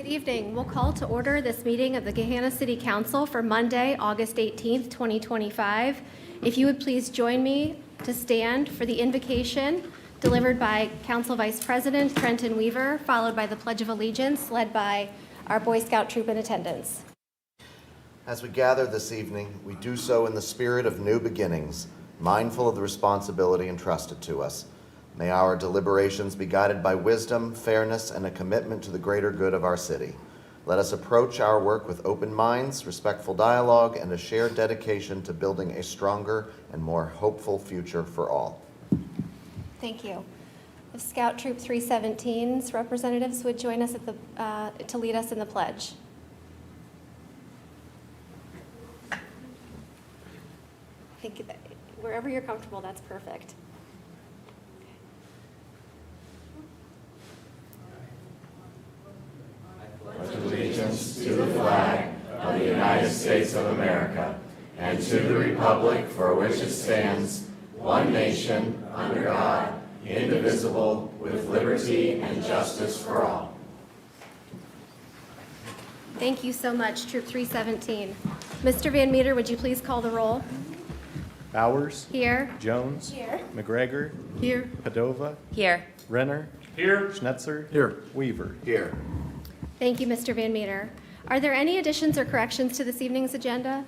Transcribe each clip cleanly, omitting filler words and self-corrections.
Good evening. We'll call to order this meeting of the Gahanna City Council for Monday, August 18th, 2025. If you would please join me to stand for the invocation delivered by Council Vice President Trenton Weaver, followed by the Pledge of Allegiance led by our Boy Scout troop in attendance. As we gather this evening, we do so in the spirit of new beginnings, mindful of the responsibility entrusted to us. May our deliberations be guided by wisdom, fairness, and a commitment to the greater good of our city. Let us approach our work with open minds, respectful dialogue, and a shared dedication to building a stronger and more hopeful future for all. Thank you. If Scout Troop 317's representatives would join us at to lead us in the pledge. I think that wherever you're comfortable, that's perfect. Allegiance to the flag of the United States of America and to the republic for which it stands, one nation, under God, indivisible, with liberty and justice for all. Thank you so much, Troop 317. Mr. Van Meter, would you please call the roll? Bowers. Here. Jones. Here. McGregor. Here. Padova. Here. Renner. Here. Schnetzer. Here. Weaver. Here. Thank you, Mr. Van Meter. Are there any additions or corrections to this evening's agenda?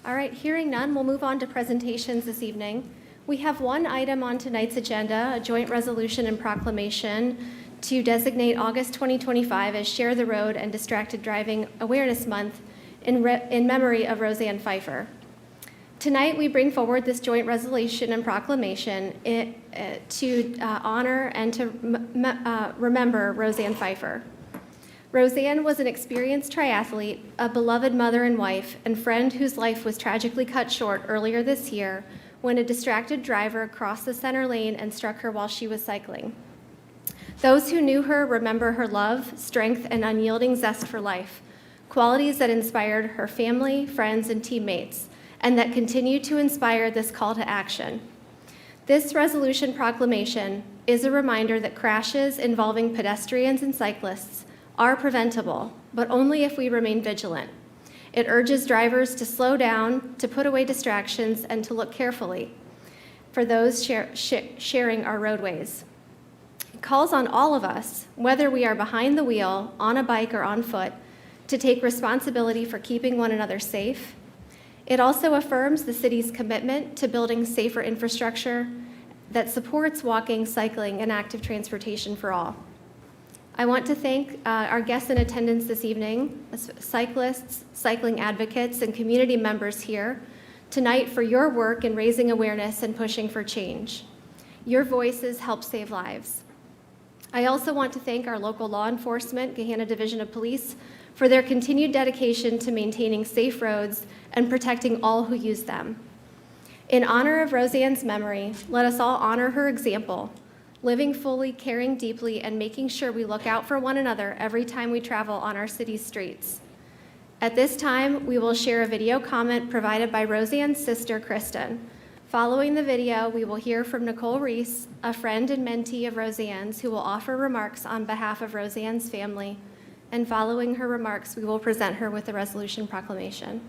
All right, hearing none, we'll move on to presentations this evening. We have one item on tonight's agenda, a joint resolution and proclamation to designate August 2025 as Share the Road and Distracted Driving Awareness Month in memory of Roseanne Pfeiffer. Tonight, we bring forward this joint resolution and proclamation to honor and to remember Roseanne Pfeiffer. Roseanne was an experienced triathlete, a beloved mother and wife, and friend whose life was tragically cut short earlier this year when a distracted driver crossed the center lane and struck her while she was cycling. Those who knew her remember her love, strength, and unyielding zest for life, qualities that inspired her family, friends, and teammates, and that continue to inspire this call to action. This resolution proclamation is a reminder that crashes involving pedestrians and cyclists are preventable, but only if we remain vigilant. It urges drivers to slow down, to put away distractions, and to look carefully for those sharing our roadways. It calls on all of us, whether we are behind the wheel, on a bike, or on foot, to take responsibility for keeping one another safe. It also affirms the city's commitment to building safer infrastructure that supports walking, cycling, and active transportation for all. I want to thank our guests in attendance this evening, cyclists, cycling advocates, and community members here tonight for your work in raising awareness and pushing for change. Your voices help save lives. I also want to thank our local law enforcement, Gahanna Division of Police, for their continued dedication to maintaining safe roads and protecting all who use them. In honor of Roseanne's memory, let us all honor her example, living fully, caring deeply, and making sure we look out for one another every time we travel on our city's streets. At this time, we will share a video comment provided by Roseanne's sister, Kristen. Following the video, we will hear from Nicole Reese, a friend and mentee of Roseanne's, who will offer remarks on behalf of Roseanne's family. And following her remarks, we will present her with the resolution proclamation.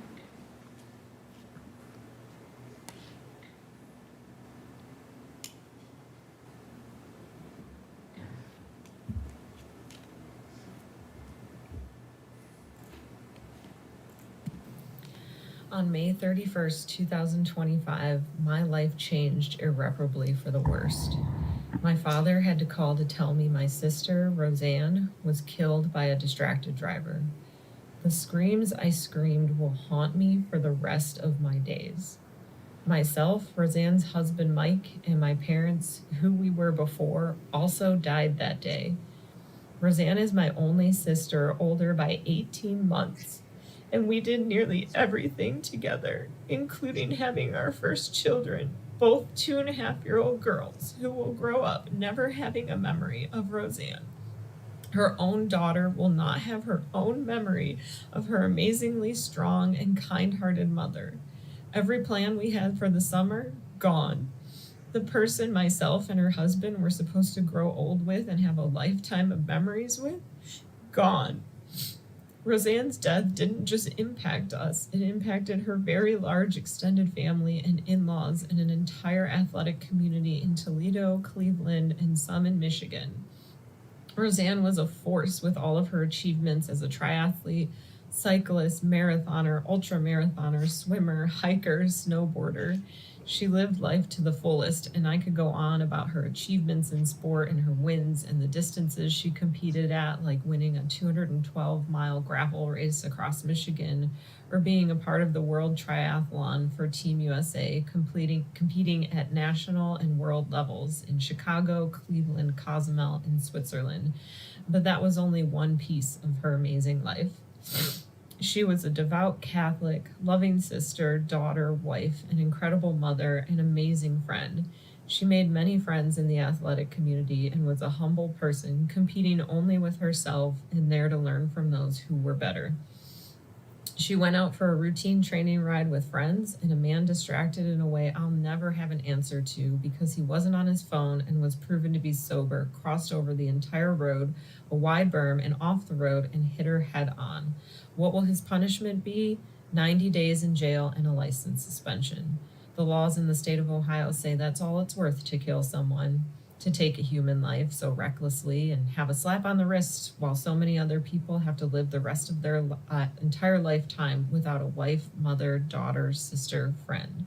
On May 31st, 2025, my life changed irreparably for the worst. My father had to call to tell me my sister, Roseanne, was killed by a distracted driver. The screams I screamed will haunt me for the rest of my days. Myself, Roseanne's husband, Mike, and my parents, who we were before, also died that day. Roseanne is my only sister, older by 18 months. And we did nearly everything together, including having our first children, both 2.5-year-old girls who will grow up never having a memory of Roseanne. Her own daughter will not have her own memory of her amazingly strong and kind-hearted mother. Every plan we had for the summer, gone. The person myself and her husband were supposed to grow old with and have a lifetime of memories with, gone. Roseanne's death didn't just impact us, it impacted her very large extended family and in-laws and an entire athletic community in Toledo, Cleveland, and some in Michigan. Roseanne was a force with all of her achievements as a triathlete, cyclist, marathoner, ultramarathoner, swimmer, hiker, snowboarder. She lived life to the fullest, and I could go on about her achievements in sport and her wins and the distances she competed at, like winning a 212-mile gravel race across Michigan, or being a part of the World Triathlon for Team USA, competing at national and world levels in Chicago, Cleveland, Cozumel, and Switzerland. But that was only one piece of her amazing life. She was a devout Catholic, loving sister, daughter, wife, an incredible mother, an amazing friend. She made many friends in the athletic community and was a humble person, competing only with herself and there to learn from those who were better. She went out for a routine training ride with friends, and a man distracted in a way I'll never have an answer to because he wasn't on his phone and was proven to be sober, crossed over the entire road, a wide berm, and off the road and hit her head on. What will his punishment be? 90 days in jail and a license suspension. The laws in the state of Ohio say that's all it's worth to kill someone, to take a human life so recklessly and have a slap on the wrist while so many other people have to live the rest of their entire lifetime without a wife, mother, daughter, sister, friend.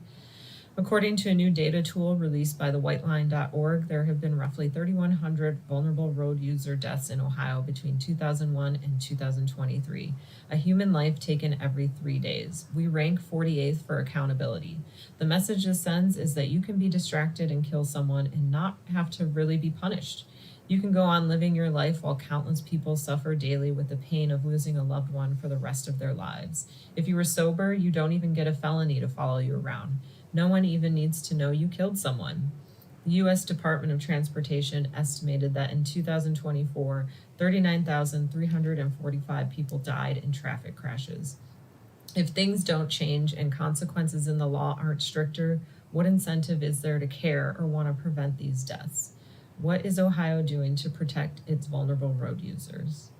According to a new data tool released by the whiteline.org, there have been roughly 3,100 vulnerable road user deaths in Ohio between 2001 and 2023, a human life taken every 3 days. We rank 48th for accountability. The message this sends is that you can be distracted and kill someone and not have to really be punished. You can go on living your life while countless people suffer daily with the pain of losing a loved one for the rest of their lives. If you were sober, you don't even get a felony to follow you around. No one even needs to know you killed someone. The U.S. Department of Transportation estimated that in 2024, 39,345 people died in traffic crashes. If things don't change and consequences in the law aren't stricter, what incentive is there to care or want to prevent these deaths? What is Ohio doing to protect its vulnerable road users?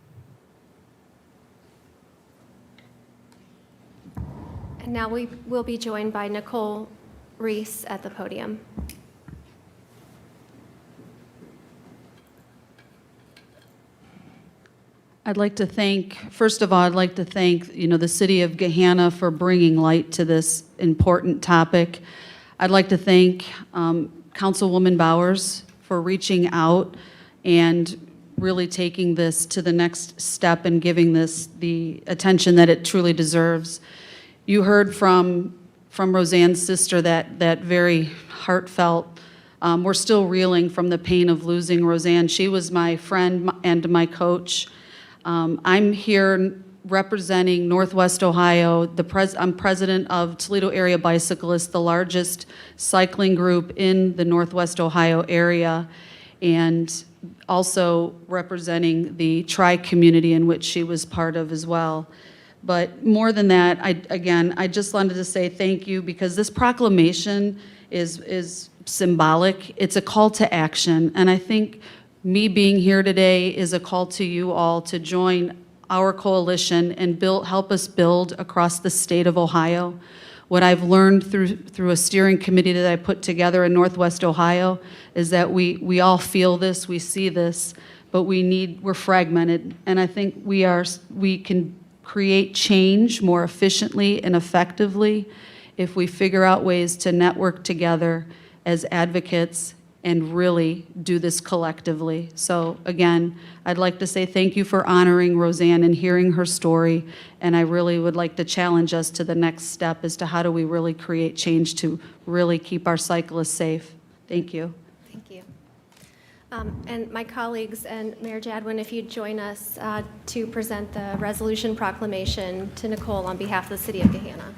And now we will be joined by Nicole Reese at the podium. First of all, I'd like to thank, the city of Gahanna for bringing light to this important topic. I'd like to thank Councilwoman Bowers for reaching out and really taking this to the next step and giving this the attention that it truly deserves. You heard from Roseanne's sister that very heartfelt. We're still reeling from the pain of losing Roseanne. She was my friend and my coach. I'm here representing Northwest Ohio. I'm president of Toledo Area Bicyclists, the largest cycling group in the Northwest Ohio area, and also representing the tri-community in which she was part of as well. But more than that, I just wanted to say thank you, because this proclamation is symbolic. It's a call to action, and I think me being here today is a call to you all to join our coalition and help us build across the state of Ohio. What I've learned through a steering committee that I put together in Northwest Ohio is that we all feel this, we see this, but we're fragmented, and I think we can create change more efficiently and effectively if we figure out ways to network together as advocates and really do this collectively. So again, I'd like to say thank you for honoring Roseanne and hearing her story, and I really would like to challenge us to the next step as to how do we really create change to really keep our cyclists safe. Thank you. Thank you. And my colleagues and Mayor Jadwin, if you'd join us to present the resolution proclamation to Nicole on behalf of the city of Gahanna.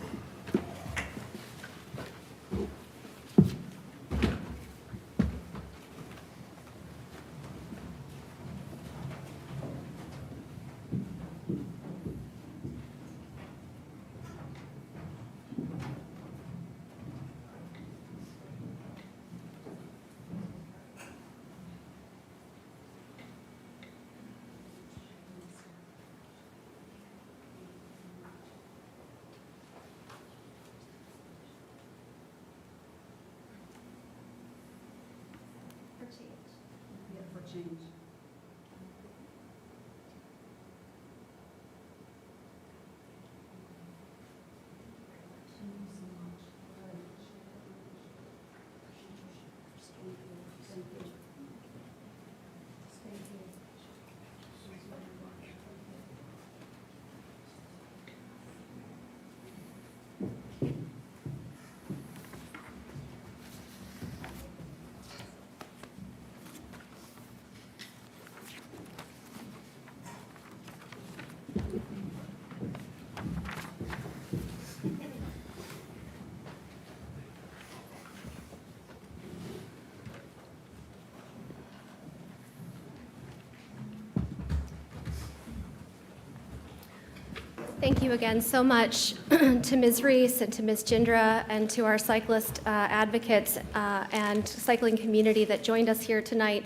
Thank you again so much to Ms. Reese and to Ms. Jindra and to our cyclist advocates and cycling community that joined us here tonight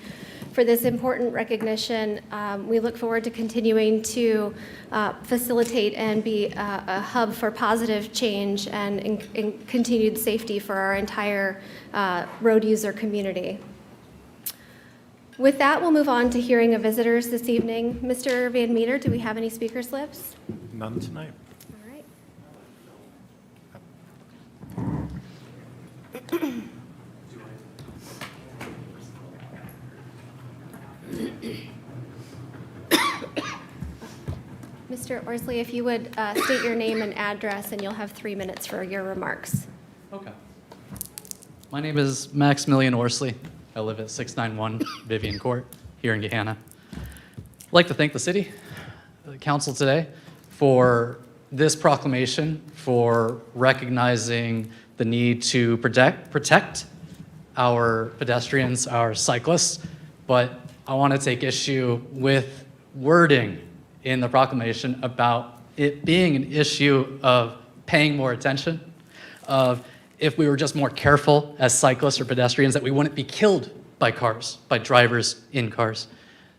for this important recognition. We look forward to continuing to facilitate and be a hub for positive change and continued safety for our entire road user community. With that, we'll move on to hearing of visitors this evening. Mr. Van Meter, do we have any speaker slips? None tonight. All right. Mr. Orsley, if you would state your name and address, and you'll have 3 minutes for your remarks. Okay. My name is Maximilian Orsley. I live at 691 Vivian Court here in Gahanna. I'd like to thank the city, the council today, for this proclamation, for recognizing the need to protect our pedestrians, our cyclists, but I want to take issue with wording in the proclamation about it being an issue of paying more attention, of if we were just more careful as cyclists or pedestrians, that we wouldn't be killed by cars, by drivers in cars.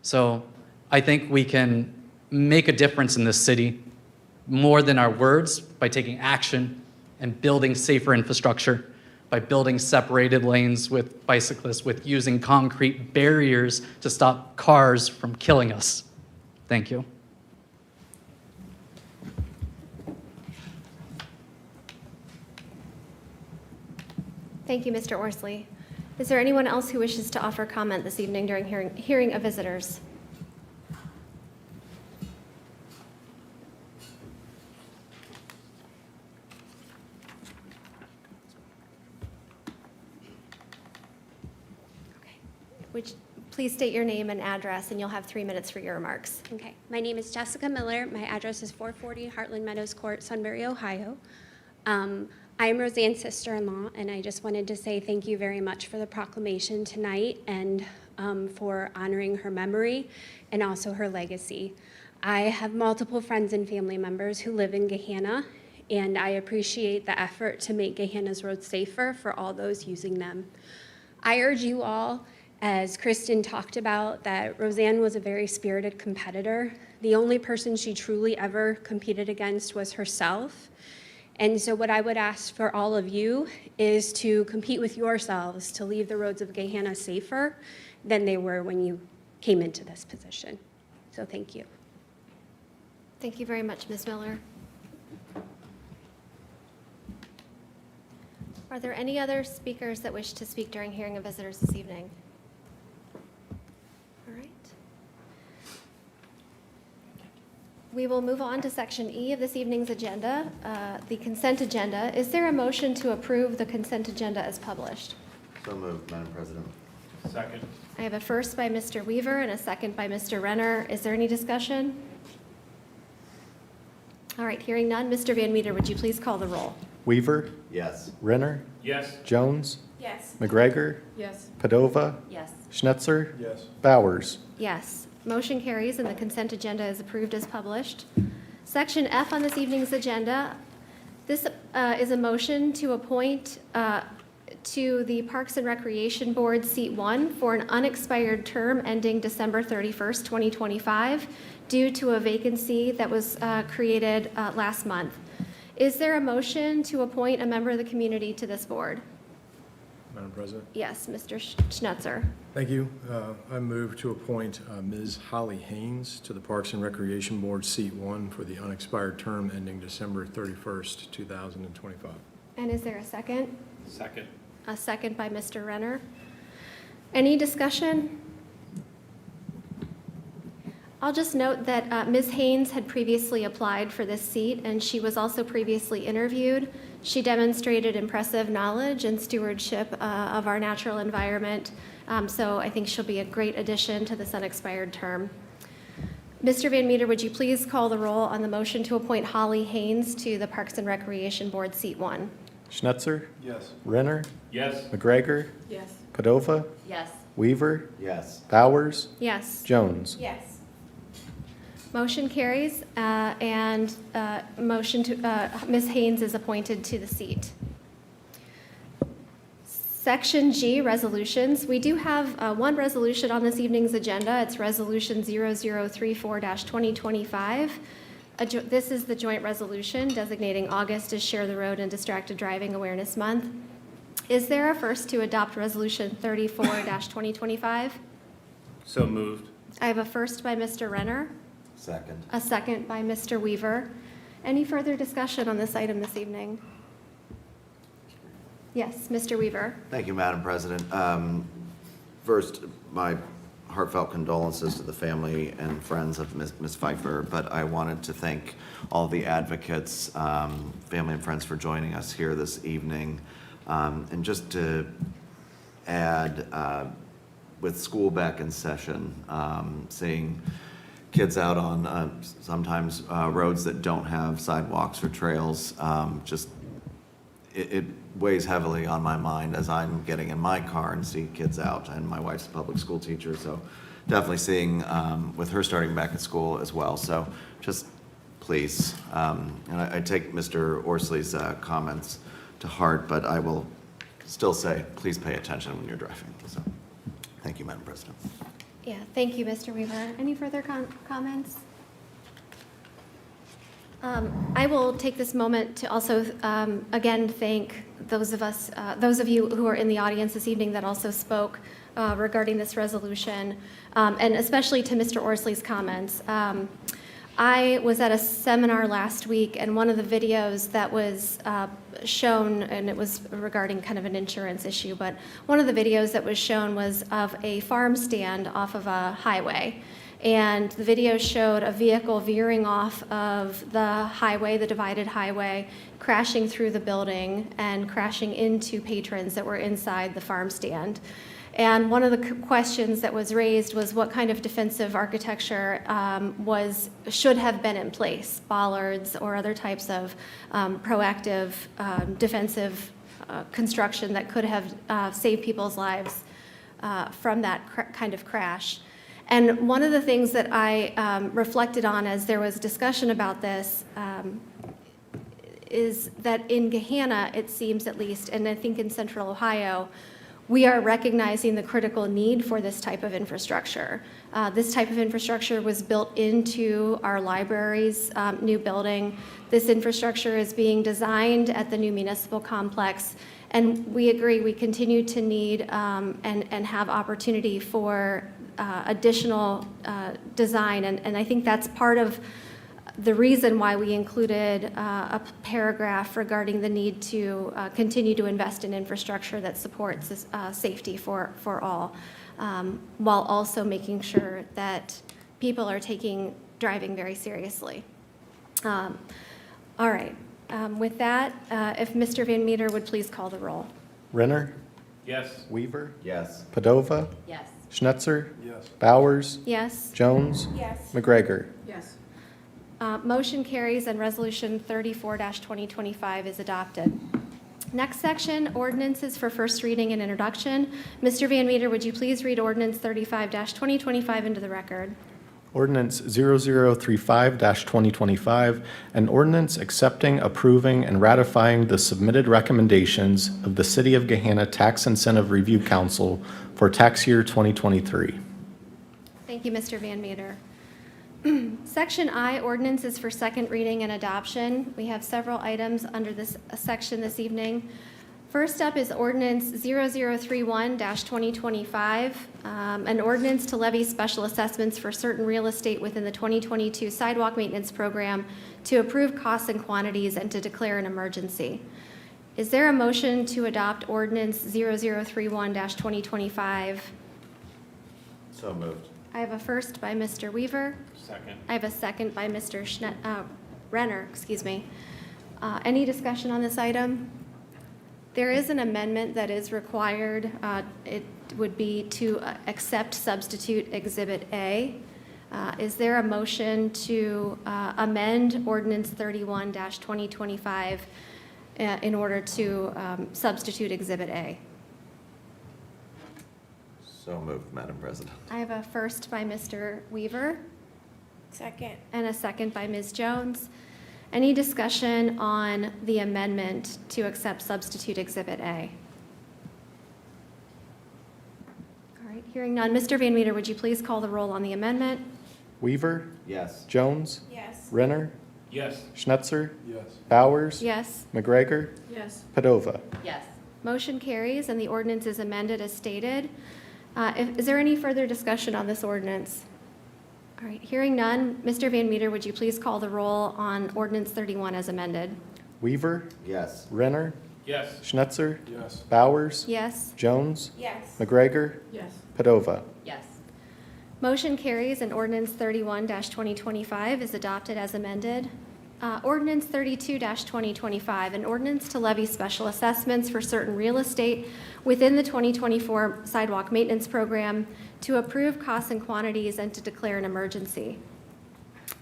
So I think we can make a difference in this city more than our words by taking action and building safer infrastructure, by building separated lanes with bicyclists, with using concrete barriers to stop cars from killing us. Thank you. Thank you, Mr. Orsley. Is there anyone else who wishes to offer comment this evening during hearing of visitors? Okay. Would you please state your name and address, and you'll have 3 minutes for your remarks. Okay, my name is Jessica Miller. My address is 440 Heartland Meadows Court, Sunbury, Ohio. I'm Roseanne's sister-in-law, and I just wanted to say thank you very much for the proclamation tonight and for honoring her memory and also her legacy. I have multiple friends and family members who live in Gahanna, and I appreciate the effort to make Gahanna's roads safer for all those using them. I urge you all, as Kristen talked about, that Roseanne was a very spirited competitor. The only person she truly ever competed against was herself. And so what I would ask for all of you is to compete with yourselves to leave the roads of Gahanna safer than they were when you came into this position. So thank you. Thank you very much, Ms. Miller. Are there any other speakers that wish to speak during hearing of visitors this evening? All right. We will move on to Section E of this evening's agenda, the consent agenda. Is there a motion to approve the consent agenda as published? So moved, Madam President. Second. I have a first by Mr. Weaver and a second by Mr. Renner. Is there any discussion? All right, hearing none. Mr. Van Meter, would you please call the roll? Weaver, Yes. Renner, Yes. Jones, Yes. McGregor, Yes. Padova, Yes. Schnetzer, Yes. Bowers. Yes. Motion carries and the consent agenda is approved as published. Section F on this evening's agenda. This is a motion to appoint to the Parks and Recreation Board seat 1 for an unexpired term ending December 31st, 2025, due to a vacancy that was created last month. Is there a motion to appoint a member of the community to this board? Madam President. Yes, Mr. Schnetzer. Thank you. I move to appoint Ms. Holly Haynes to the Parks and Recreation Board, seat 1, for the unexpired term ending December 31st, 2025. And is there a second? Second. A second by Mr. Renner. Any discussion? I'll just note that Ms. Haynes had previously applied for this seat, and she was also previously interviewed. She demonstrated impressive knowledge and stewardship of our natural environment, so I think she'll be a great addition to this unexpired term. Mr. Van Meter, would you please call the roll on the motion to appoint Holly Haynes to the Parks and Recreation Board, seat 1? Schnetzer? Yes. Renner? Yes. McGregor? Yes. Padova? Yes. Weaver? Yes. Bowers? Yes. Jones? Yes. Motion carries, and motion to, Ms. Haynes is appointed to the seat. Section G, resolutions. We do have one resolution on this evening's agenda. It's Resolution 0034-2025. This is the joint resolution designating August as Share the Road and Distracted Driving Awareness Month. Is there a first to adopt Resolution 34-2025? So moved. I have a first by Mr. Renner, Second. a second by Mr. Weaver. Any further discussion on this item this evening? Yes, Mr. Weaver. Thank you, Madam President. First, my heartfelt condolences to the family and friends of Ms. Pfeiffer, but I wanted to thank all the advocates, family and friends for joining us here this evening. And just to add, with school back in session, seeing kids out on sometimes roads that don't have sidewalks or trails, it weighs heavily on my mind as I'm getting in my car and see kids out, and my wife's a public school teacher, so definitely seeing with her starting back at school as well. So just please, and I take Mr. Orsley's comments to heart, but I will still say, please pay attention when you're driving. So thank you, Madam President. Yeah, thank you, Mr. Weaver. Any further comments? I will take this moment to also, again, thank those of you who are in the audience this evening that also spoke regarding this resolution, and especially to Mr. Orsley's comments. I was at a seminar last week, and one of the videos that was shown, and it was regarding kind of an insurance issue, but one of the videos that was shown was of a farm stand off of a highway. And the video showed a vehicle veering off of the highway, the divided highway, crashing through the building and crashing into patrons that were inside the farm stand. And one of the questions that was raised was what kind of defensive architecture should have been in place, bollards or other types of proactive defensive construction that could have saved people's lives from that kind of crash. And one of the things that I reflected on as there was discussion about this is that in Gahanna, it seems at least, and I think in Central Ohio, we are recognizing the critical need for this type of infrastructure. This type of infrastructure was built into our library's new building. This infrastructure is being designed at the new municipal complex, and we agree we continue to need and have opportunity for additional design, and I think that's part of the reason why we included a paragraph regarding the need to continue to invest in infrastructure that supports safety for all, while also making sure that people are taking driving very seriously. All right. With that, if Mr. Van Meter would please call the roll. Renner? Yes. Weaver? Yes. Padova? Yes. Schnetzer? Yes. Bowers? Yes. Jones? Yes. McGregor? Yes. Motion carries and Resolution 34-2025 is adopted. Next section, ordinances for first reading and introduction. Mr. Van Meter, would you please read Ordinance 35-2025 into the record? Ordinance 0035-2025, an ordinance accepting, approving, and ratifying the submitted recommendations of the City of Gahanna Tax Incentive Review Council for tax year 2023. Thank you, Mr. Van Meter. Section I, ordinances for second reading and adoption. We have several items under this section this evening. First up is ordinance 0031-2025, an ordinance to levy special assessments for certain real estate within the 2022 sidewalk maintenance program, to approve costs and quantities, and to declare an emergency. Is there a motion to adopt ordinance 0031-2025? So moved. I have a first by Mr. Weaver. Second. I have a second by Mr. Renner, excuse me. Any discussion on this item? There is an amendment that is required. It would be to accept substitute Exhibit A. Is there a motion to amend ordinance 31-2025 in order to substitute Exhibit A? So moved, Madam President. I have a first by Mr. Weaver. Second. And a second by Ms. Jones. Any discussion on the amendment to accept substitute Exhibit A? All right, hearing none. Mr. Van Meter, would you please call the roll on the amendment? Weaver, Yes. Jones, Yes. Renner, Yes. Schnetzer, Yes. Bowers, Yes. McGregor, Yes. Padova. Yes. Motion carries and the ordinance is amended as stated. Is there any further discussion on this ordinance? All right, hearing none. Mr. Van Meter, would you please call the roll on ordinance 31 as amended? Weaver, Yes. Renner, Yes. Schnetzer, Yes. Bowers, Yes. Jones, Yes. McGregor, Yes. Padova. Yes. Motion carries and ordinance 31-2025 is adopted as amended. Ordinance 32-2025, an ordinance to levy special assessments for certain real estate within the 2024 sidewalk maintenance program, to approve costs and quantities, and to declare an emergency.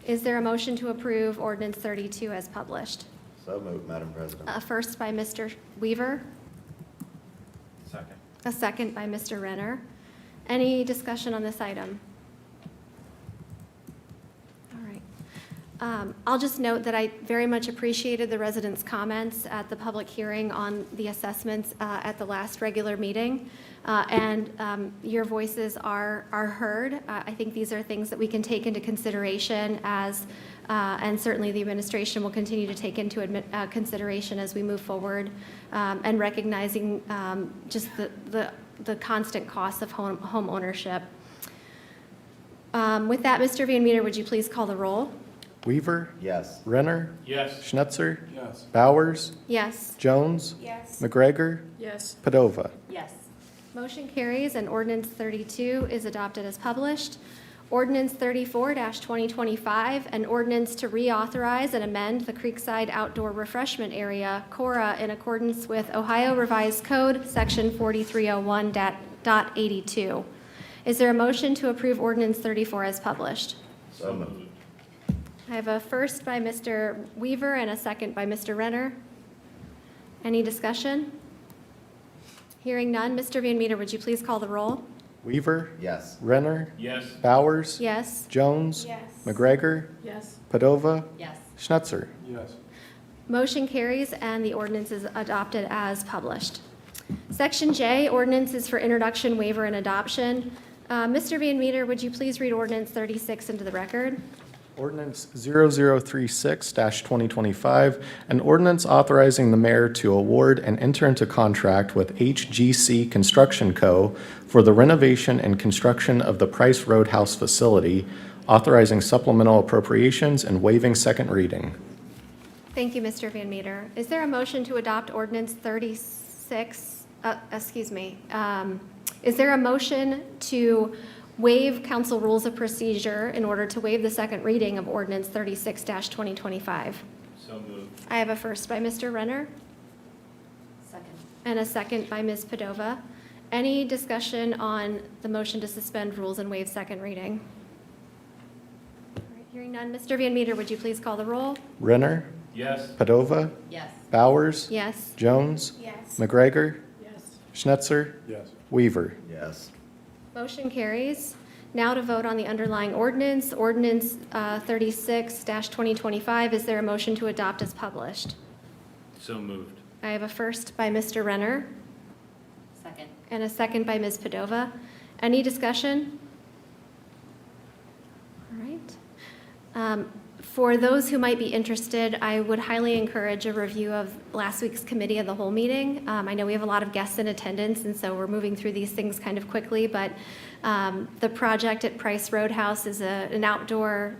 Is there a motion to approve ordinance 32 as published? So moved, Madam President. A first by Mr. Weaver, Second. a second by Mr. Renner. Any discussion on this item? All right. I'll just note that I very much appreciated the residents' comments at the public hearing on the assessments at the last regular meeting. And your voices are heard. I think these are things that we can take into consideration as, and certainly the administration will continue to take into consideration as we move forward, and recognizing just the constant cost of home ownership. With that, Mr. Van Meter, would you please call the roll? Weaver, Yes. Renner, Yes. Schnetzer, Yes. Bowers, Yes. Jones, Yes. McGregor, Yes. Padova. Yes. Motion carries and ordinance 32 is adopted as published. Ordinance 34-2025, an ordinance to reauthorize and amend the Creekside Outdoor Refreshment Area, CORA, in accordance with Ohio Revised Code, Section 4301.82. Is there a motion to approve ordinance 34 as published? So moved. I have a first by Mr. Weaver and a second by Mr. Renner. Any discussion? Hearing none. Mr. Van Meter, would you please call the roll? Weaver, Yes. Renner, Yes. Bowers, Yes. Jones, Yes. McGregor, Yes. Padova, Yes. Schnetzer. Yes. Motion carries and the ordinance is adopted as published. Section J, ordinances for introduction, waiver, and adoption. Mr. Van Meter, would you please read ordinance 36 into the record? Ordinance 0036-2025, an ordinance authorizing the mayor to award and enter into contract with HGC Construction Co. for the renovation and construction of the Price Roadhouse facility, authorizing supplemental appropriations and waiving second reading. Thank you, Mr. Van Meter. Is there a motion to adopt ordinance 36, is there a motion to waive council rules of procedure in order to waive the second reading of ordinance 36-2025? So moved. I have a first by Mr. Renner Second. and a second by Ms. Padova. Any discussion on the motion to suspend rules and waive second reading? All right, hearing none. Mr. Van Meter, would you please call the roll? Renner, Yes. Padova, Yes. Bowers, Yes. Jones, Yes. McGregor, Yes. Schnetzer, Yes. Weaver. Yes. Motion carries. Now to vote on the underlying ordinance, ordinance 36-2025. Is there a motion to adopt as published? So moved. I have a first by Mr. Renner Second. and a second by Ms. Padova. Any discussion? All right. For those who might be interested, I would highly encourage a review of last week's committee of the whole meeting. I know we have a lot of guests in attendance, and so we're moving through these things kind of quickly, but the project at Price Roadhouse is an outdoor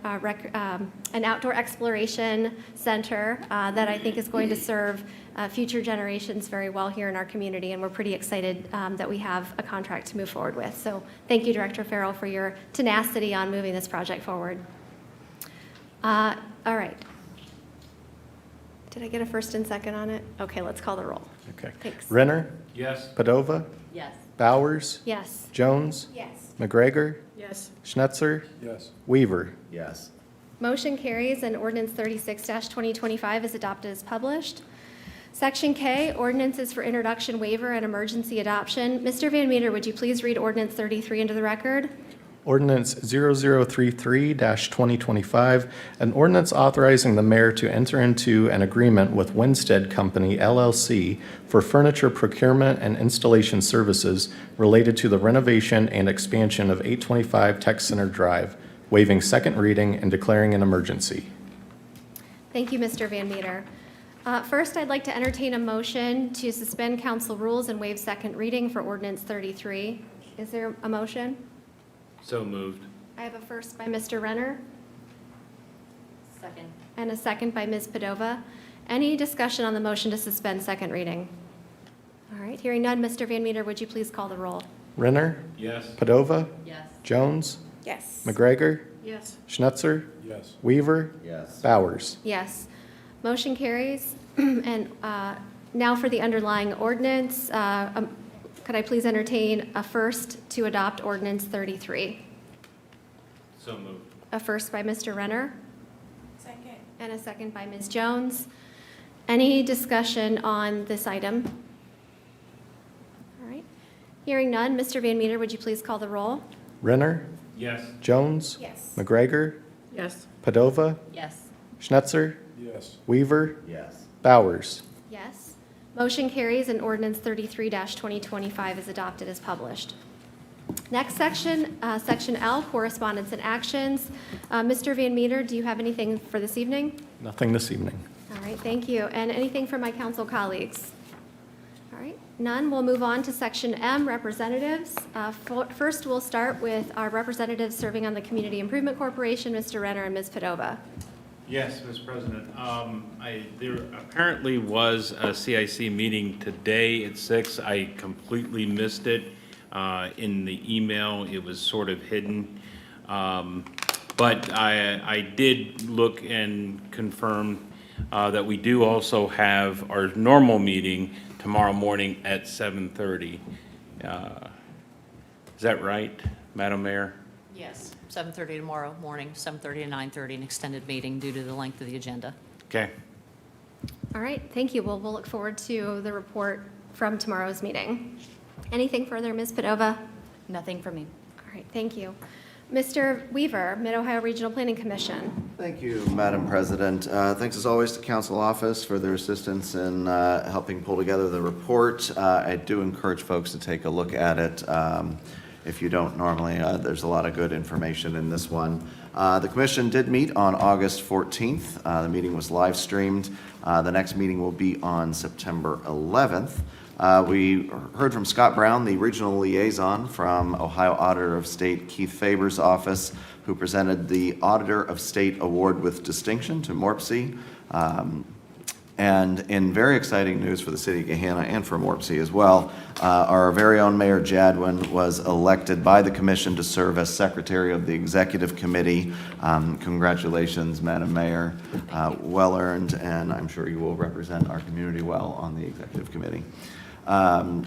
exploration center that I think is going to serve future generations very well here in our community, and we're pretty excited that we have a contract to move forward with. So thank you, Director Farrell, for your tenacity on moving this project forward. All right. Did I get a first and second on it? Okay, let's call the roll. Okay. Thanks. Renner, Yes. Padova, Yes. Bowers, Yes. Jones, Yes. McGregor, Yes. Schnetzer, Yes. Weaver. Yes. Motion carries and ordinance 36-2025 is adopted as published. Section K, ordinances for introduction, waiver, and emergency adoption. Mr. Van Meter, would you please read ordinance 33 into the record? Ordinance 0033-2025, an ordinance authorizing the mayor to enter into an agreement with Winstead Company LLC for furniture procurement and installation services related to the renovation and expansion of 825 Tech Center Drive, waiving second reading and declaring an emergency. Thank you, Mr. Van Meter. First, I'd like to entertain a motion to suspend council rules and waive second reading for ordinance 33. Is there a motion? So moved. I have a first by Mr. Renner Second. and a second by Ms. Padova. Any discussion on the motion to suspend second reading? All right, hearing none, Mr. Van Meter, would you please call the roll? Renner, Yes. Padova, Yes. Jones, Yes. McGregor, Yes. Schnetzer, Yes. Weaver, Yes. Bowers. Yes. Motion carries. And now for the underlying ordinance, could I please entertain a first to adopt ordinance 33? So moved. A first by Mr. Renner Second. and a second by Ms. Jones. Any discussion on this item? All right. Hearing none, Mr. Van Meter, would you please call the roll? Renner, Yes. Jones, Yes. McGregor, Yes. Padova, Yes. Schnetzer, Yes. Weaver, Yes. Bowers. Yes. Motion carries and ordinance 33-2025 is adopted as published. Next section, Section L, correspondence and actions. Mr. Van Meter, do you have anything for this evening? Nothing this evening. All right, thank you. And anything from my council colleagues? All right, none. We'll move on to Section M, representatives. First, we'll start with our representatives serving on the Community Improvement Corporation, Mr. Renner and Ms. Padova. Yes, Mr. President. There apparently was a CIC meeting today at 6. I completely missed it in the email. It was sort of hidden. But I did look and confirm that we do also have our normal meeting tomorrow morning at 7:30. Is that right, Madam Mayor? Yes. 7:30 tomorrow morning, 7:30 to 9:30, an extended meeting due to the length of the agenda. Okay. All right, thank you. We'll look forward to the report from tomorrow's meeting. Anything further, Ms. Padova? Nothing from me. All right, thank you. Mr. Weaver, Mid-Ohio Regional Planning Commission. Thank you, Madam President. Thanks as always to Council Office for their assistance in helping pull together the report. I do encourage folks to take a look at it. If you don't normally, there's a lot of good information in this one. The commission did meet on August 14th. The meeting was live streamed. The next meeting will be on September 11th. We heard from Scott Brown, the regional liaison from Ohio Auditor of State Keith Faber's office, who presented the Auditor of State Award with distinction to Morpsey. And in very exciting news for the city of Gahanna and for Morpsey as well, our very own Mayor Jadwin was elected by the commission to serve as Secretary of the Executive Committee. Congratulations, Madam Mayor. Well earned, and I'm sure you will represent our community well on the Executive Committee. I'll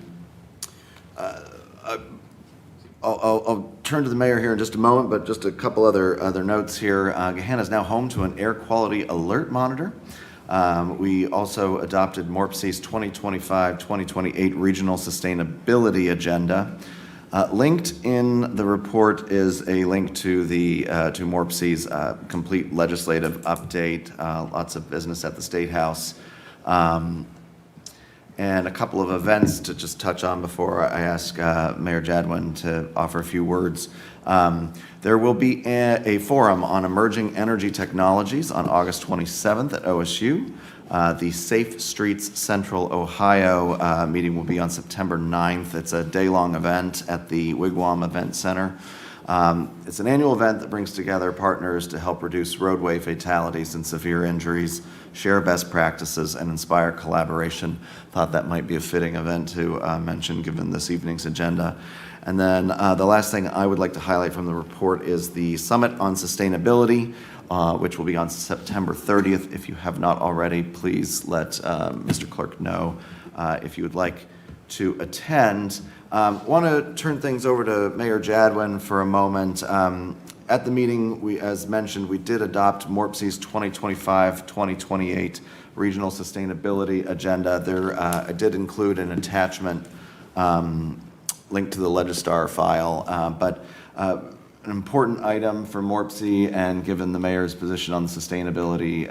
turn to the mayor here in just a moment, but just a couple other notes here. Gahanna is now home to an air quality alert monitor. We also adopted Morpsey's 2025-2028 Regional Sustainability Agenda. Linked in the report is a link to to Morpsey's complete legislative update. Lots of business at the State House. and a couple of events to just touch on before I ask Mayor Jadwin to offer a few words. There will be a forum on emerging energy technologies on August 27th at OSU. The Safe Streets Central Ohio meeting will be on September 9th. It's a day-long event at the Wigwam Event Center. It's an annual event that brings together partners to help reduce roadway fatalities and severe injuries, share best practices, and inspire collaboration. Thought that might be a fitting event to mention given this evening's agenda. And then the last thing I would like to highlight from the report is the Summit on Sustainability, which will be on September 30th. If you have not already, please let Mr. Clerk know if you would like to attend. Want to turn things over to Mayor Jadwin for a moment. At the meeting, as mentioned, we did adopt MORPC's 2025-2028 Regional Sustainability Agenda. I did include an attachment linked to the Legistar file, but an important item for MORPC, and given the mayor's position on the Sustainability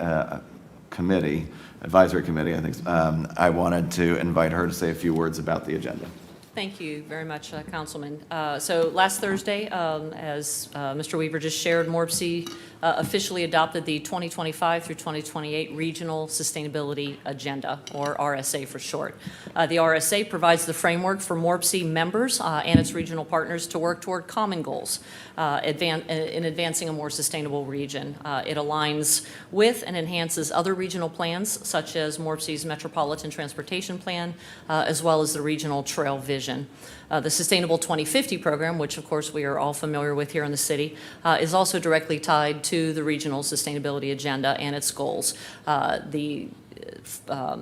Advisory Committee, I think I wanted to invite her to say a few words about the agenda. Thank you very much, Councilman. So last Thursday, as Mr. Weaver just shared, MORPC officially adopted the 2025 through 2028 Regional Sustainability Agenda, or RSA for short. The RSA provides the framework for MORPC members and its regional partners to work toward common goals in advancing a more sustainable region. It aligns with and enhances other regional plans, such as MORPC's Metropolitan Transportation Plan, as well as the Regional Trail Vision. The Sustainable 2050 program, which of course we are all familiar with here in the city, is also directly tied to the Regional Sustainability Agenda and its goals. The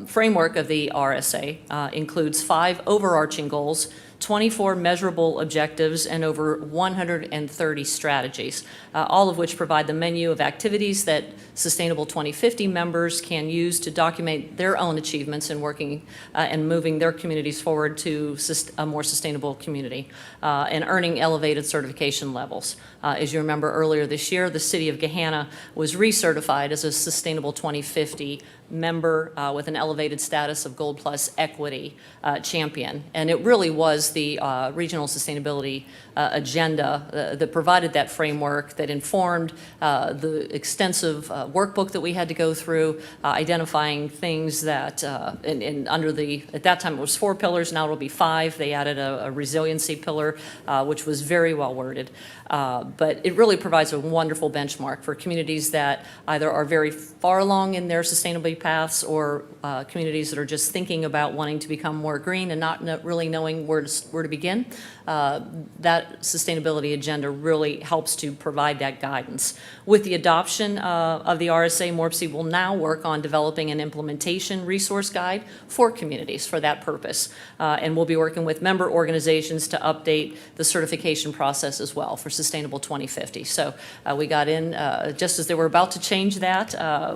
framework of the RSA includes 5 overarching goals, 24 measurable objectives, and over 130 strategies, all of which provide the menu of activities that Sustainable 2050 members can use to document their own achievements in working and moving their communities forward to a more sustainable community and earning elevated certification levels. As you remember, earlier this year, the city of Gahanna was recertified as a Sustainable 2050 member with an elevated status of Gold Plus Equity champion. And it really was the Regional Sustainability Agenda that provided that framework that informed the extensive workbook that we had to go through, identifying things that, under the, at that time it was 4 pillars, now it'll be 5. They added a resiliency pillar, which was very well worded. But it really provides a wonderful benchmark for communities that either are very far along in their sustainability paths or communities that are just thinking about wanting to become more green and not really knowing where to begin. That sustainability agenda really helps to provide that guidance. With the adoption of the RSA, MORPC will now work on developing an implementation resource guide for communities for that purpose. And we'll be working with member organizations to update the certification process as well for Sustainable 2050. So we got in just as they were about to change that,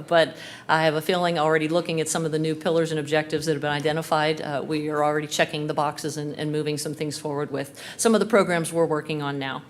but I have a feeling already looking at some of the new pillars and objectives that have been identified, we are already checking the boxes and moving some things forward with some of the programs we're working on now.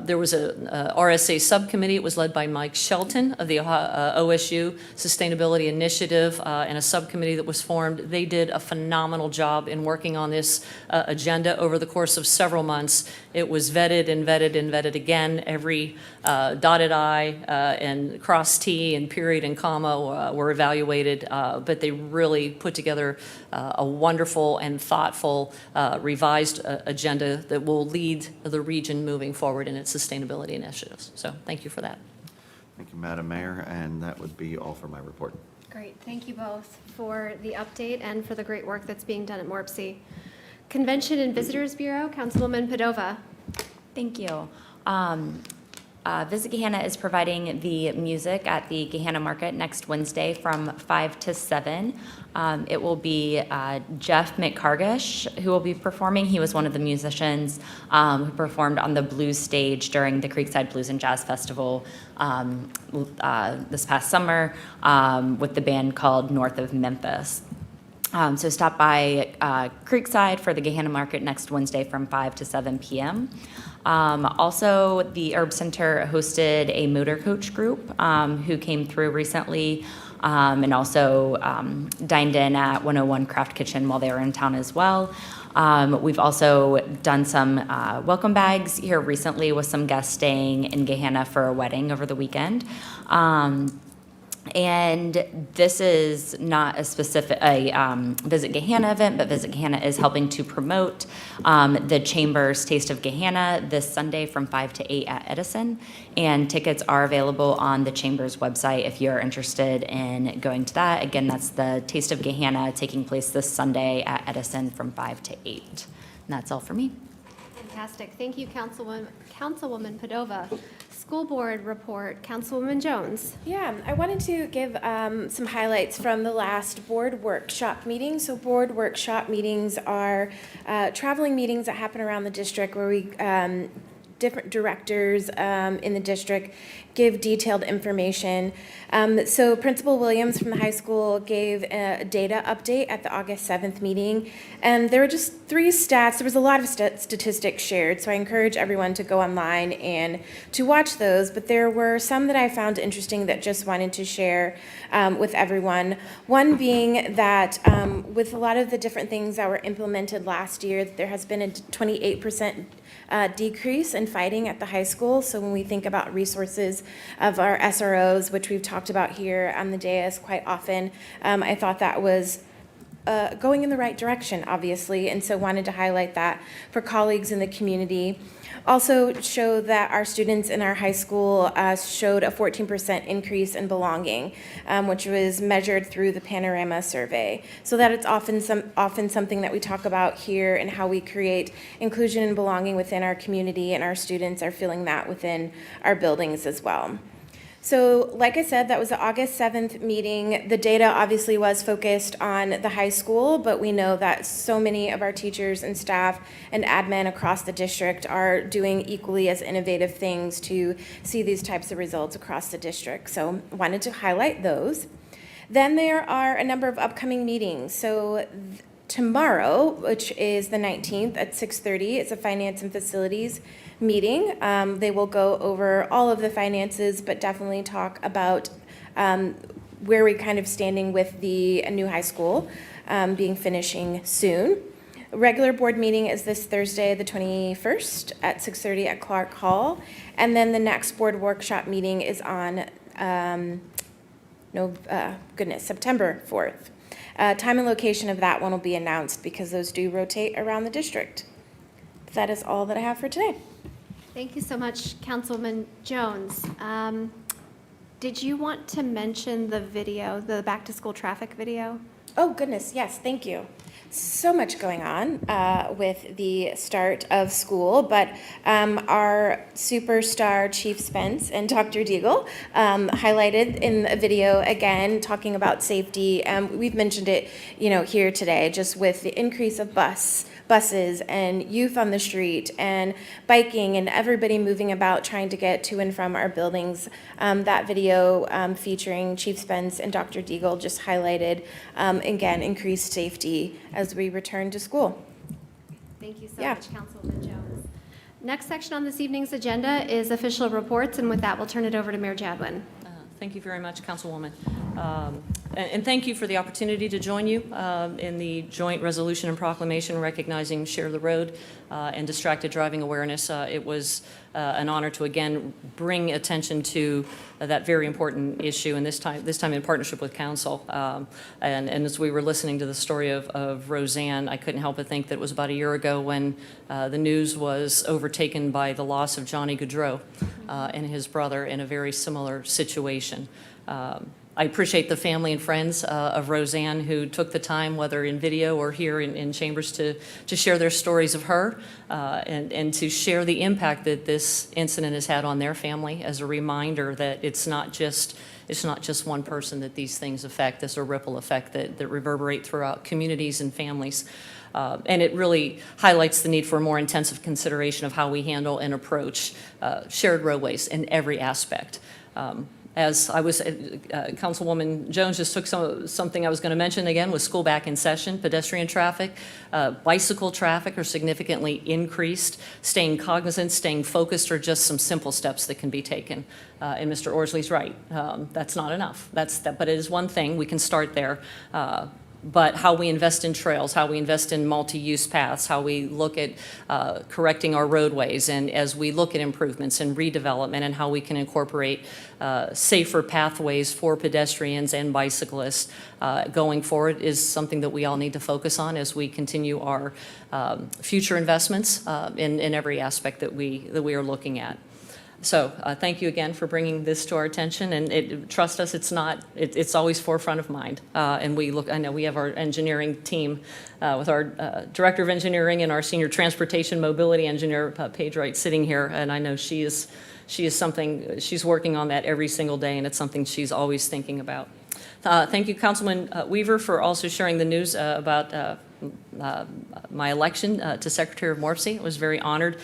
There was a RSA subcommittee. It was led by Mike Shelton of the OSU Sustainability Initiative and a subcommittee that was formed. They did a phenomenal job in working on this agenda over the course of several months. It was vetted and vetted and vetted again. Every dotted I and cross T and period and comma were evaluated, but they really put together a wonderful and thoughtful revised agenda that will lead the region moving forward in its sustainability initiatives. So thank you for that. Thank you, Madam Mayor, and that would be all for my report. Great. Thank you both for the update and for the great work that's being done at MORPC. Convention and Visitors Bureau, Councilwoman Padova. Thank you. Visit Gahanna is providing the music at the Gahanna Market next Wednesday from 5 to 7. It will be Jeff McCargish who will be performing. He was one of the musicians who performed on the blues stage during the Creekside Blues and Jazz Festival this past summer with the band called North of Memphis. So stop by Creekside for the Gahanna Market next Wednesday from 5 to 7 p.m. Also, the Herb Center hosted a motor coach group who came through recently and also dined in at 101 Craft Kitchen while they were in town as well. We've also done some welcome bags here recently with some guests staying in Gahanna for a wedding over the weekend. And this is not a specific Visit Gahanna event, but Visit Gahanna is helping to promote the Chamber's Taste of Gahanna this Sunday from 5 to 8 at Edison. And tickets are available on the Chamber's website if you're interested in going to that. Again, that's the Taste of Gahanna taking place this Sunday at Edison from 5 to 8. And that's all for me. Fantastic. Thank you, Councilwoman Padova. School Board report, Councilwoman Jones. Yeah, I wanted to give some highlights from the last board workshop meeting. So board workshop meetings are traveling meetings that happen around the district where we different directors in the district give detailed information. So Principal Williams from the high school gave a data update at the August 7th meeting. And there were just 3 stats. There was a lot of statistics shared, so I encourage everyone to go online and to watch those. But there were some that I found interesting that just wanted to share with everyone. One being that with a lot of the different things that were implemented last year, there has been a 28% decrease in fighting at the high school. So when we think about resources of our SROs, which we've talked about here on the dais quite often, I thought that was going in the right direction, obviously, and so wanted to highlight that for colleagues in the community. Also show that our students in our high school showed a 14% increase in belonging, which was measured through the Panorama survey. So that it's often something that we talk about here and how we create inclusion and belonging within our community, and our students are feeling that within our buildings as well. So like I said, that was the August 7th meeting. The data obviously was focused on the high school, but we know that so many of our teachers and staff and admin across the district are doing equally as innovative things to see these types of results across the district. So wanted to highlight those. Then there are a number of upcoming meetings. So tomorrow, which is the 19th at 6:30, it's a finance and facilities meeting. They will go over all of the finances, but definitely talk about where we're kind of standing with the new high school finishing soon. A regular board meeting is this Thursday, the 21st at 6:30 at Clark Hall. And then the next board workshop meeting is on September 4th. Time and location of that one will be announced because those do rotate around the district. That is all that I have for today. Thank you so much, Councilwoman Jones. Did you want to mention the video, the back-to-school traffic video? Oh, goodness, yes, thank you. So much going on with the start of school, but our superstar Chief Spence and Dr. Deagle highlighted in a video again talking about safety. We've mentioned it, here today, just with the increase of buses and youth on the street and biking and everybody moving about trying to get to and from our buildings. That video featuring Chief Spence and Dr. Deagle just highlighted, again, increased safety as we return to school. Thank you so much, Councilwoman Jones. Next section on this evening's agenda is official reports, and with that, we'll turn it over to Mayor Jadwin. Thank you very much, Councilwoman. And thank you for the opportunity to join you in the joint resolution and proclamation recognizing Share the Road and distracted driving awareness. It was an honor to again bring attention to that very important issue, and this time in partnership with Council. And as we were listening to the story of Roseanne, I couldn't help but think that it was about a year ago when the news was overtaken by the loss of Johnny Gaudreau and his brother in a very similar situation. I appreciate the family and friends of Roseanne who took the time, whether in video or here in Chambers, to share their stories of her and to share the impact that this incident has had on their family, as a reminder that it's not just one person that these things affect. There's a ripple effect that reverberate throughout communities and families. And it really highlights the need for a more intensive consideration of how we handle and approach shared roadways in every aspect. As I was, Councilwoman Jones just took something I was going to mention again, with school back in session, pedestrian traffic, bicycle traffic are significantly increased. Staying cognizant, staying focused are just some simple steps that can be taken. And Mr. Orsley's right. That's not enough. But it is one thing. We can start there. But how we invest in trails, how we invest in multi-use paths, how we look at correcting our roadways, and as we look at improvements and redevelopment, and how we can incorporate safer pathways for pedestrians and bicyclists going forward is something that we all need to focus on as we continue our future investments in every aspect that we are looking at. So thank you again for bringing this to our attention, and trust us, it's always forefront of mind. And I know we have our engineering team with our Director of Engineering and our Senior Transportation Mobility Engineer, Paige Wright, sitting here, and I know she's working on that every single day, and it's something she's always thinking about. Thank you, Councilman Weaver, for also sharing the news about my election to Secretary of Morpsey. I was very honored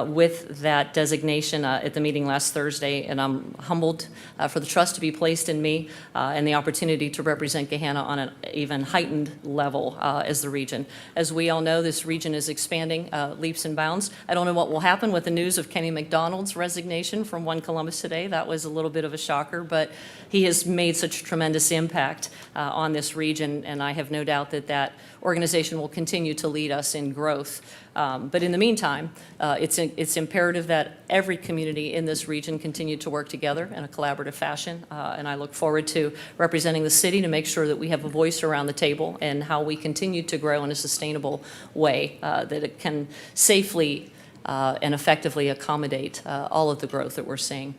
with that designation at the meeting last Thursday, and I'm humbled for the trust to be placed in me and the opportunity to represent Gahanna on an even heightened level as the region. As we all know, this region is expanding leaps and bounds. I don't know what will happen with the news of Kenny McDonald's resignation from One Columbus today. That was a little bit of a shocker, but he has made such a tremendous impact on this region, and I have no doubt that that organization will continue to lead us in growth. But in the meantime, it's imperative that every community in this region continue to work together in a collaborative fashion. And I look forward to representing the city to make sure that we have a voice around the table and how we continue to grow in a sustainable way that it can safely and effectively accommodate all of the growth that we're seeing.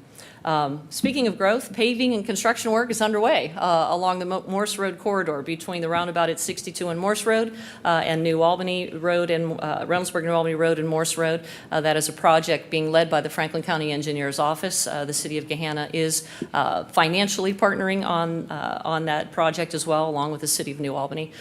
Speaking of growth, paving and construction work is underway along the Morse Road corridor between the roundabout at 62 and Morse Road and New Albany Road and Reynoldsburg, New Albany Road and Morse Road. That is a project being led by the Franklin County Engineers Office. The City of Gahanna is financially partnering on that project as well, along with the City of New Albany,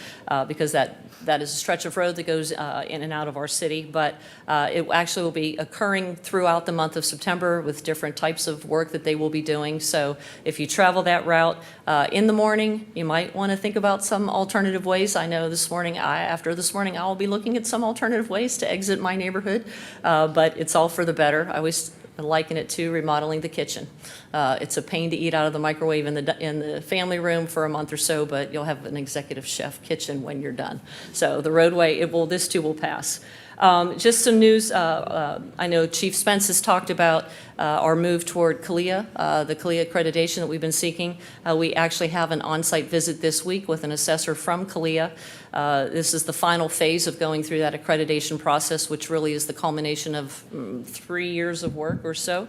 because that is a stretch of road that goes in and out of our city. But it actually will be occurring throughout the month of September with different types of work that they will be doing. So if you travel that route in the morning, you might want to think about some alternative ways. I know after this morning, I'll be looking at some alternative ways to exit my neighborhood, but it's all for the better. I always liken it to remodeling the kitchen. It's a pain to eat out of the microwave in the family room for a month or so, but you'll have an executive chef kitchen when you're done. So the roadway, this too will pass. Just some news. I know Chief Spence has talked about our move toward CALEA, the CALEA accreditation that we've been seeking. We actually have an on-site visit this week with an assessor from CALEA. This is the final phase of going through that accreditation process, which really is the culmination of 3 years of work or so.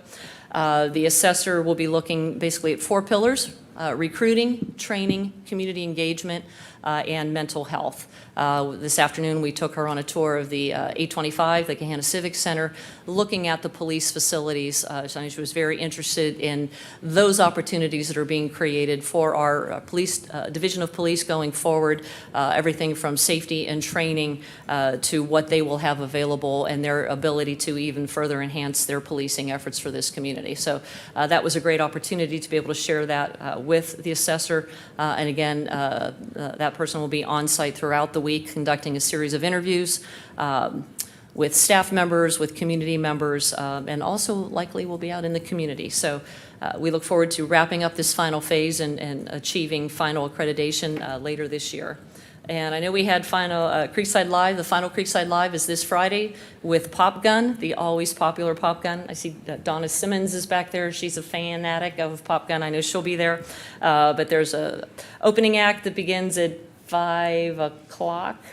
The assessor will be looking basically at 4 pillars: recruiting, training, community engagement, and mental health. This afternoon, we took her on a tour of the 825, the Gahanna Civic Center, looking at the police facilities. She was very interested in those opportunities that are being created for our police division of police going forward, everything from safety and training to what they will have available and their ability to even further enhance their policing efforts for this community. So that was a great opportunity to be able to share that with the assessor. And again, that person will be on site throughout the week conducting a series of interviews with staff members, with community members, and also likely will be out in the community. So we look forward to wrapping up this final phase and achieving final accreditation later this year. And I know we had final Creekside Live. The final Creekside Live is this Friday with Pop Gun, the always popular Pop Gun. I see Donna Simmons is back there. She's a fanatic of Pop Gun. I know she'll be there. But there's a opening act that begins at 5 o'clock.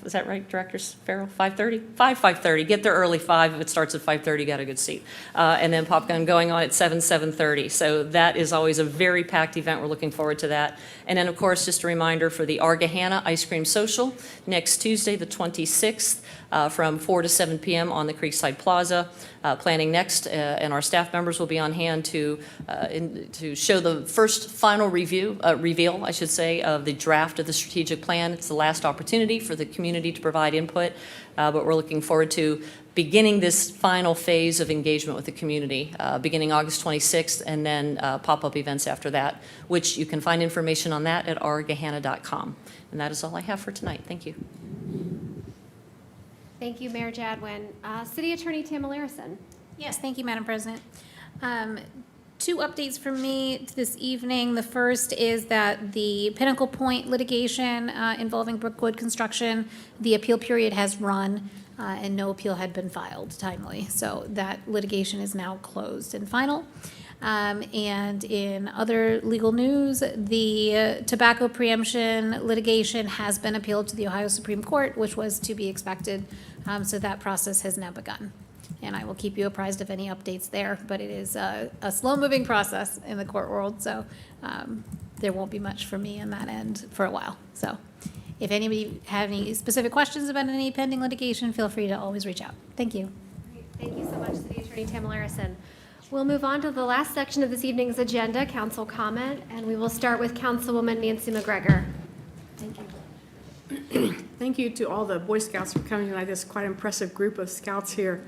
Is that right, Director Farrell? 5:30? 5:30. Get there early, 5. If it starts at 5:30, got a good seat. And then Pop Gun going on at 7:30. So that is always a very packed event. We're looking forward to that. And then, of course, just a reminder for the Our Gahanna Ice Cream Social next Tuesday, the 26th, from 4 to 7 p.m. on the Creekside Plaza. Planning next, and our staff members will be on hand to show the first final reveal, I should say, of the draft of the strategic plan. It's the last opportunity for the community to provide input, but we're looking forward to beginning this final phase of engagement with the community, beginning August 26th, and then pop-up events after that, which you can find information on that at ourgahanna.com. And that is all I have for tonight. Thank you. Thank you, Mayor Jadwin. City Attorney Tamala Larison. Yes, thank you, Madam President. Two updates from me this evening. The first is that the Pinnacle Point litigation involving Brookwood Construction, the appeal period has run and no appeal had been filed timely. So that litigation is now closed and final. And in other legal news, the tobacco preemption litigation has been appealed to the Ohio Supreme Court, which was to be expected. So that process has now begun. And I will keep you apprised of any updates there, but it is a slow-moving process in the court world, so there won't be much for me on that end for a while. So if anybody have any specific questions about any pending litigation, feel free to always reach out. Thank you. Thank you so much, City Attorney Tamala Larison. We'll move on to the last section of this evening's agenda, council comment, and we will start with Councilwoman Nancy McGregor. Thank you. Thank you to all the Boy Scouts for coming tonight. This is quite an impressive group of scouts here.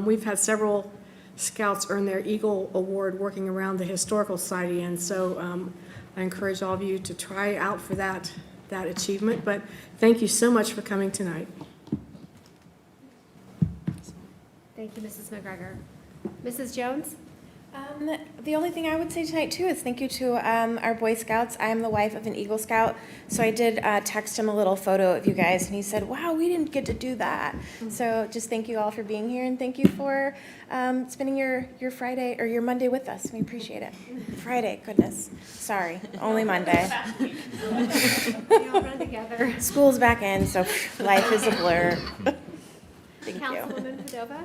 We've had several scouts earn their Eagle Award working around the Historical Society, and so I encourage all of you to try out for that achievement. But thank you so much for coming tonight. Thank you, Mrs. McGregor. Mrs. Jones? The only thing I would say tonight, too, is thank you to our Boy Scouts. I am the wife of an Eagle Scout, so I did text him a little photo of you guys, and he said, wow, we didn't get to do that. So just thank you all for being here, and thank you for spending your Friday or your Monday with us. We appreciate it. Friday, goodness. Sorry, only Monday. We all run together. School's back in, so life is a blur. Thank you. Councilwoman Padova?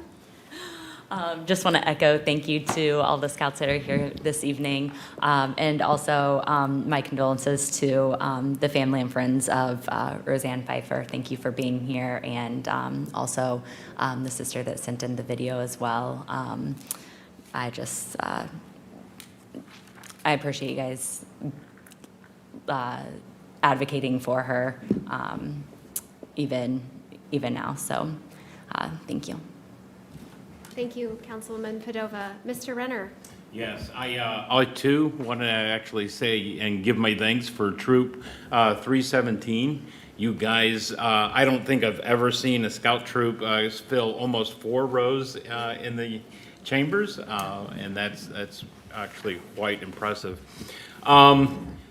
Just want to echo thank you to all the scouts that are here this evening, and also my condolences to the family and friends of Roseanne Pfeiffer. Thank you for being here, and also the sister that sent in the video as well. I appreciate you guys advocating for her, even now. So thank you. Thank you, Councilwoman Padova. Mr. Renner? Yes, I too want to actually say and give my thanks for Troop 317. You guys, I don't think I've ever seen a scout troop fill almost 4 rows in the chambers, and that's actually quite impressive.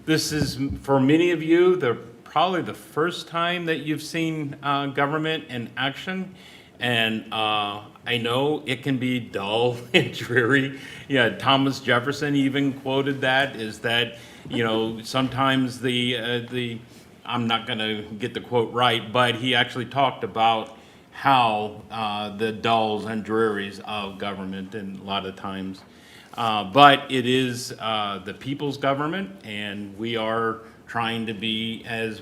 This is, for many of you, probably the first time that you've seen government in action. And I know it can be dull and dreary. Yeah, Thomas Jefferson even quoted that, is that, sometimes I'm not going to get the quote right, but he actually talked about how the dulls and drearies of government, and a lot of times. But it is the people's government, and we are trying to be as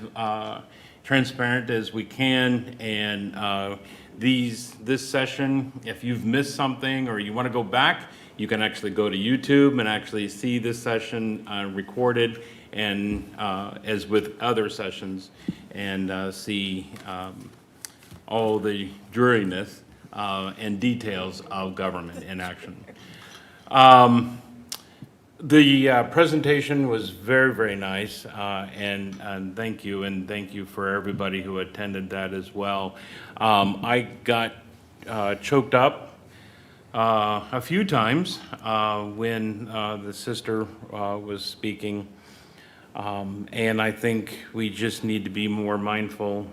transparent as we can, and this session, if you've missed something or you want to go back, you can actually go to YouTube and actually see this session recorded, and as with other sessions, and see all the dreariness and details of government in action. The presentation was very, very nice, and thank you for everybody who attended that as well. I got choked up a few times when the sister was speaking, and I think we just need to be more mindful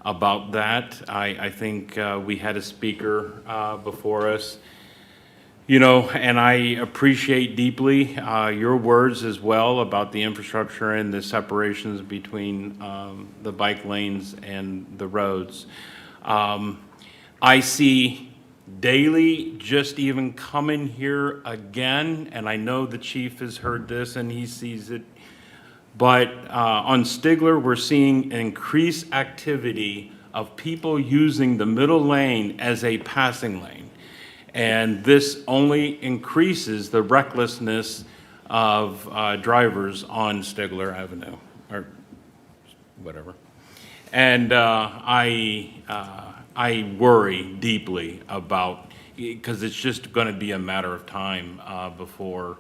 about that. I think we had a speaker before us, and I appreciate deeply your words as well about the infrastructure and the separations between the bike lanes and the roads. I see daily, just even coming here again, and I know the chief has heard this and he sees it, but on Stigler, we're seeing increased activity of people using the middle lane as a passing lane. And this only increases the recklessness of drivers on Stigler Avenue, or whatever. And I I worry deeply about, because it's just going to be a matter of time before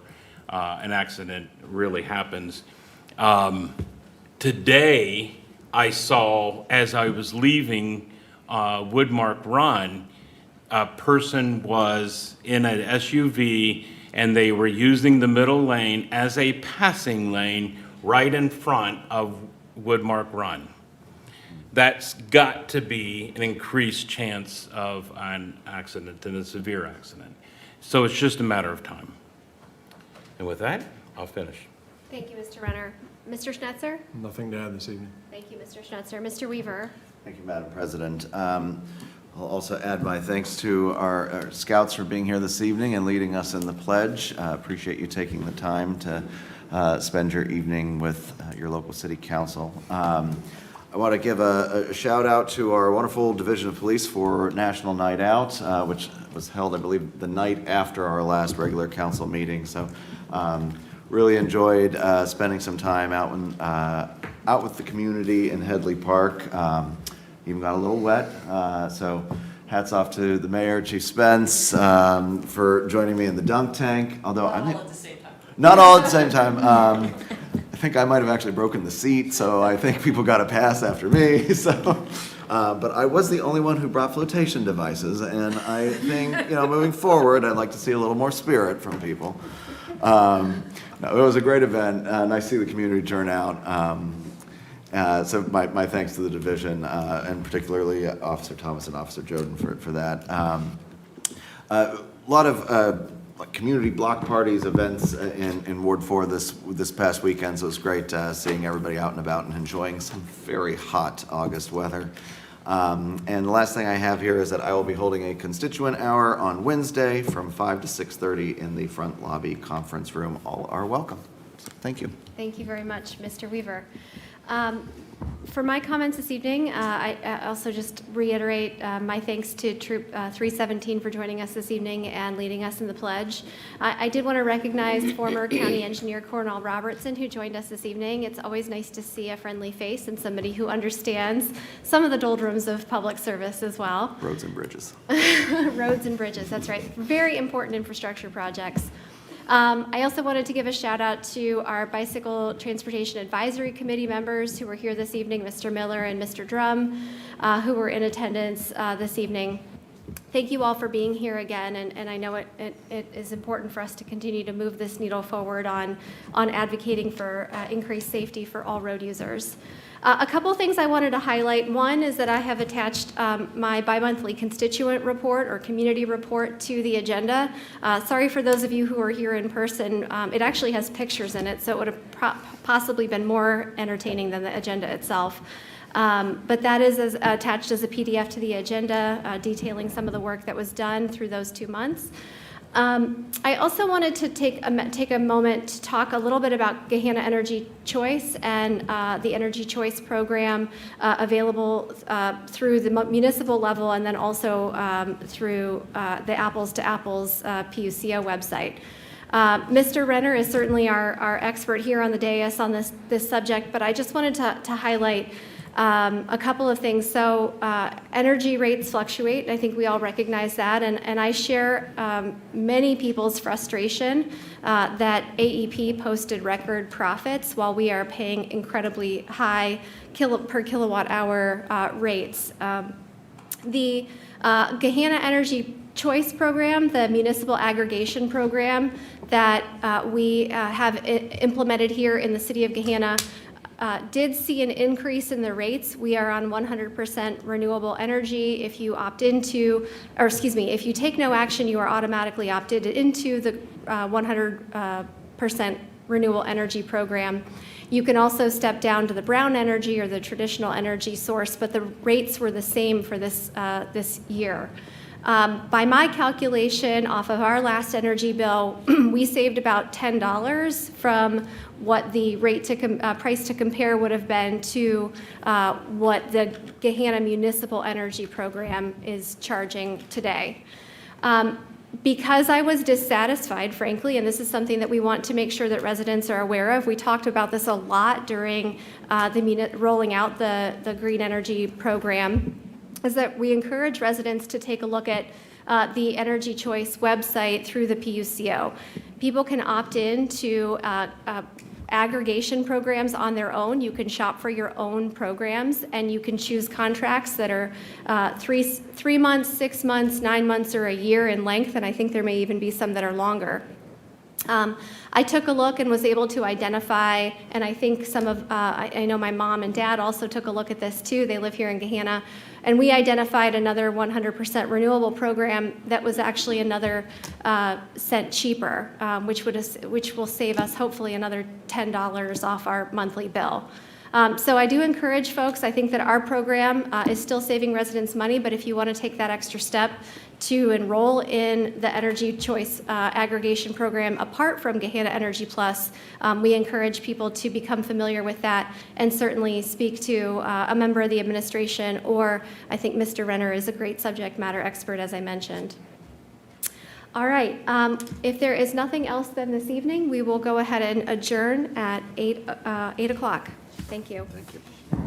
an accident really happens. Today, I saw, as I was leaving Woodmark Run, a person was in an SUV and they were using the middle lane as a passing lane right in front of Woodmark Run. That's got to be an increased chance of an accident and a severe accident. So it's just a matter of time. And with that, I'll finish. Thank you, Mr. Renner. Mr. Schnetzer? Nothing to add this evening. Thank you, Mr. Schnetzer. Mr. Weaver? Thank you, Madam President. I'll also add my thanks to our scouts for being here this evening and leading us in the pledge. Appreciate you taking the time to spend your evening with your local city council. I want to give a shout out to our wonderful Division of Police for National Night Out, which was held, I believe, the night after our last regular council meeting. So really enjoyed spending some time out with the community in Headley Park. Even got a little wet, so hats off to the mayor, Chief Spence, for joining me in the dunk tank. Although not all at the same time. Not all at the same time. I think I might have actually broken the seat, so I think people got a pass after me. So, but I was the only one who brought flotation devices, and I think moving forward, I'd like to see a little more spirit from people. No, it was a great event. Nice to see the community turn out. So my thanks to the division, and particularly Officer Thomas and Officer Joden for that. A lot of community block parties, events in Ward 4 this past weekend, so it was great seeing everybody out and about and enjoying some very hot August weather. And the last thing I have here is that I will be holding a constituent hour on Wednesday from 5 to 6:30 in the front lobby conference room. All are welcome. So, thank you. Thank you very much, Mr. Weaver. For my comments this evening, I also just reiterate my thanks to Troop 317 for joining us this evening and leading us in the pledge. I did want to recognize former County Engineer Cornell Robertson, who joined us this evening. It's always nice to see a friendly face and somebody who understands some of the doldrums of public service as well. Roads and bridges. Roads and bridges, that's right. Very important infrastructure projects. I also wanted to give a shout out to our Bicycle Transportation Advisory Committee members who were here this evening, Mr. Miller and Mr. Drum, who were in attendance this evening. Thank you all for being here again, and I know it is important for us to continue to move this needle forward on advocating for increased safety for all road users. A couple of things I wanted to highlight. One is that I have attached my bi-monthly constituent report or community report to the agenda. Sorry for those of you who are here in person. It actually has pictures in it, so it would have possibly been more entertaining than the agenda itself. But that is attached as a PDF to the agenda, detailing some of the work that was done through those 2 months. I also wanted to take a moment to talk a little bit about Gahanna Energy Choice and the Energy Choice program available through the municipal level and then also through the Apples to Apples PUCO website. Mr. Renner is certainly our expert here on the dais on this subject, but I just wanted to highlight a couple of things. So energy rates fluctuate. I think we all recognize that. And I share many people's frustration that AEP posted record profits while we are paying incredibly high per kilowatt hour rates. The Gahanna Energy Choice program, the municipal aggregation program that we have implemented here in the city of Gahanna, did see an increase in the rates. We are on 100% renewable energy. If you opt into, or excuse me, if you take no action, you are automatically opted into the 100% renewable energy program. You can also step down to the brown energy or the traditional energy source, but the rates were the same for this year. By my calculation, off of our last energy bill, we saved about $10 from what the rate to price to compare would have been to what the Gahanna Municipal Energy Program is charging today. Because I was dissatisfied, frankly, and this is something that we want to make sure that residents are aware of. We talked about this a lot during rolling out the green energy program. is that we encourage residents to take a look at the Energy Choice website through the PUCO. People can opt in to aggregation programs on their own. You can shop for your own programs, and you can choose contracts that are 3 months, 6 months, 9 months, or a year in length, and I think there may even be some that are longer. I took a look and was able to identify, and I think some of, I know my mom and dad also took a look at this too. They live here in Gahanna. And we identified another 100% renewable program that was actually another cent cheaper, which will save us hopefully another $10 off our monthly bill. So I do encourage folks, I think that our program is still saving residents money, but if you want to take that extra step to enroll in the Energy Choice aggregation program apart from Gahanna Energy Plus, we encourage people to become familiar with that and certainly speak to a member of the administration, or I think Mr. Renner is a great subject matter expert, as I mentioned. All right, if there is nothing else then this evening, we will go ahead and adjourn at 8 o'clock. Thank you. Thank you.